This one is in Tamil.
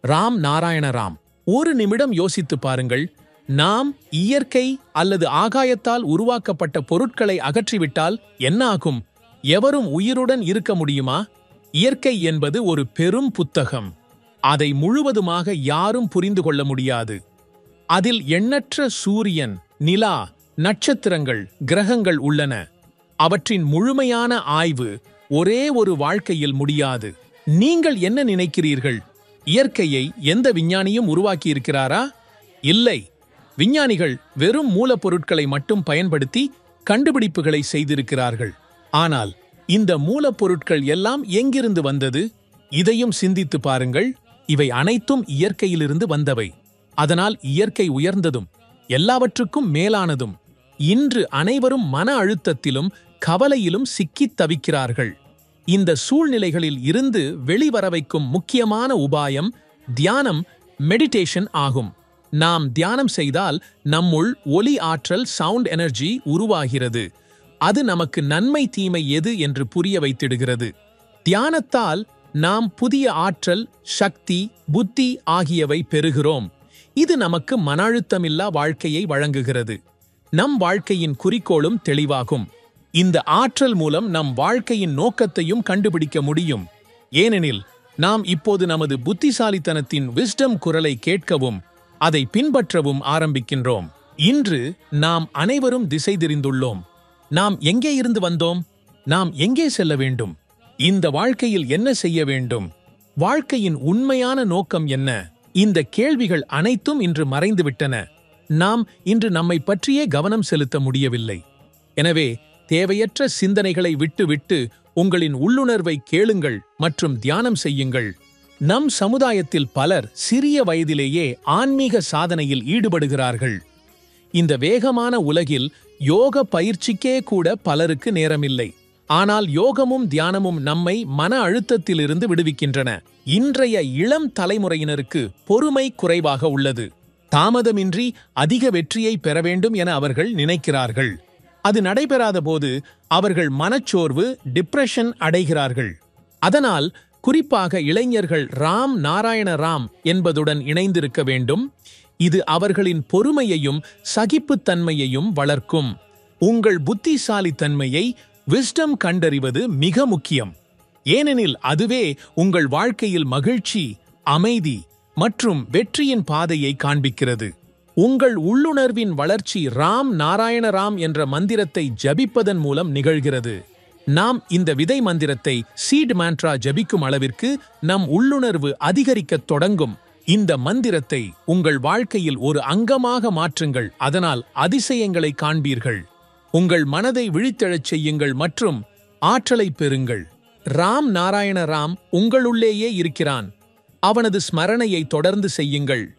ராம் நாராயண ராம். ஒரு நிமிடம் யோசித்து பாருங்கள். நாம் இயற்கை அல்லது ஆகாயத்தால் உருவாக்கப்பட்ட பொருட்களை அகற்றிவிட்டால் என்ன ஆகும்? எவரும் உயிருடன் இருக்க முடியுமா? இயற்கை என்பது ஒரு பெரும் புத்தகம். அதை முழுவதுமாக யாரும் புரிந்து கொள்ள முடியாது. அதில் எண்ணற்ற சூரியன், நிலா, நட்சத்திரங்கள், கிரகங்கள் உள்ளன. அவற்றின் முழுமையான ஆய்வு ஒரே ஒரு வாழ்க்கையில் முடியாது. நீங்கள் என்ன நினைக்கிறீர்கள்? இயற்கையை எந்த விஞ்ஞானியும் உருவாக்கியிருக்கிறாரா? இல்லை. விஞ்ஞானிகள் வெறும் மூலப்பொருட்களை மட்டும் பயன்படுத்தி கண்டுபிடிப்புகளை செய்திருக்கிறார்கள். ஆனால் இந்த மூலப்பொருட்கள் எல்லாம் எங்கிருந்து வந்தது? இதையும் சிந்தித்து பாருங்கள். இவை அனைத்தும் இயற்கையிலிருந்து வந்தவை. அதனால் இயற்கை உயர்ந்ததும் எல்லாவற்றுக்கும் மேலானதும். இன்று அனைவரும் மன அழுத்தத்திலும் கவலையிலும் சிக்கித் தவிக்கிறார்கள். இந்த சூழ்நிலைகளில் இருந்து வெளிவர வைக்கும் முக்கியமான உபாயம் தியானம், மெடிடேஷன் ஆகும். நாம் தியானம் செய்தால் நம்முள் ஒலி ஆற்றல், சவுண்ட் எனர்ஜி உருவாகிறது. அது நமக்கு நன்மை தீமை எது என்று புரிய வைத்திடுகிறது. தியானத்தால் நாம் புதிய ஆற்றல், சக்தி, புத்தி ஆகியவை பெறுகிறோம். இது நமக்கு மன அழுத்தமில்லா வாழ்க்கையை வழங்குகிறது. நம் வாழ்க்கையின் குறிக்கோளும் தெளிவாகும். இந்த ஆற்றல் மூலம் நம் வாழ்க்கையின் நோக்கத்தையும் கண்டுபிடிக்க முடியும். ஏனெனில் நாம் இப்போது நமது புத்திசாலித்தனத்தின் விஸ்டம் குரலை கேட்கவும் அதை பின்பற்றவும் ஆரம்பிக்கின்றோம். இன்று நாம் அனைவரும் திசை தெரிந்துள்ளோம். நாம் எங்கே இருந்து வந்தோம்? நாம் எங்கே செல்ல வேண்டும்? இந்த வாழ்க்கையில் என்ன செய்ய வேண்டும்? வாழ்க்கையின் உண்மையான நோக்கம் என்ன? இந்த கேள்விகள் அனைத்தும் இன்று மறைந்துவிட்டன. நாம் இன்று நம்மை பற்றியே கவனம் செலுத்த முடியவில்லை. எனவே தேவையற்ற சிந்தனைகளை விட்டுவிட்டு உங்களின் உள்ளுணர்வை கேளுங்கள் மற்றும் தியானம் செய்யுங்கள். நம் சமுதாயத்தில் பலர் சிறிய வயதிலேயே ஆன்மீக சாதனையில் ஈடுபடுகிறார்கள். இந்த வேகமான உலகில் யோக பயிற்சிக்கே கூட பலருக்கு நேரமில்லை. ஆனால் யோகமும் தியானமும் நம்மை மன அழுத்தத்திலிருந்து விடுவிக்கின்றன. இன்றைய இளம் தலைமுறையினருக்கு பொறுமை குறைவாக உள்ளது. தாமதமின்றி அதிக வெற்றியை பெற வேண்டும் என அவர்கள் நினைக்கிறார்கள். அது நடைபெறாத போது அவர்கள் மனச்சோர்வு, டிப்ரெஷன் அடைகிறார்கள். அதனால் குறிப்பாக இளைஞர்கள் ராம் நாராயண ராம் என்பதுடன் இணைந்திருக்க வேண்டும். இது அவர்களின் பொறுமையையும் சகிப்புத்தன்மையையும் வளர்க்கும். உங்கள் புத்திசாலித்தன்மையை விஸ்டம் கண்டறிவது மிக முக்கியம். ஏனெனில் அதுவே உங்கள் வாழ்க்கையில் மகிழ்ச்சி, அமைதி மற்றும் வெற்றியின் பாதையை காண்பிக்கிறது. உங்கள் உள்ளுணர்வின் வளர்ச்சி ராம் நாராயண ராம் என்ற மந்திரத்தை ஜபிப்பதன் மூலம் நிகழ்கிறது. நாம் இந்த விதை மந்திரத்தை சீட் மான்ட்ரா ஜபிக்கும் அளவிற்கு நம் உள்ளுணர்வு அதிகரிக்கத் தொடங்கும். இந்த மந்திரத்தை உங்கள் வாழ்க்கையில் ஒரு அங்கமாக மாற்றுங்கள். அதனால் அதிசயங்களை காண்பீர்கள். உங்கள் மனதை விழித்தெழச் செய்யுங்கள் மற்றும் ஆற்றலை பெறுங்கள். ராம் நாராயண ராம் உங்களுள்ளேயே இருக்கிறான். அவனது ஸ்மரணையை தொடர்ந்து செய்யுங்கள்.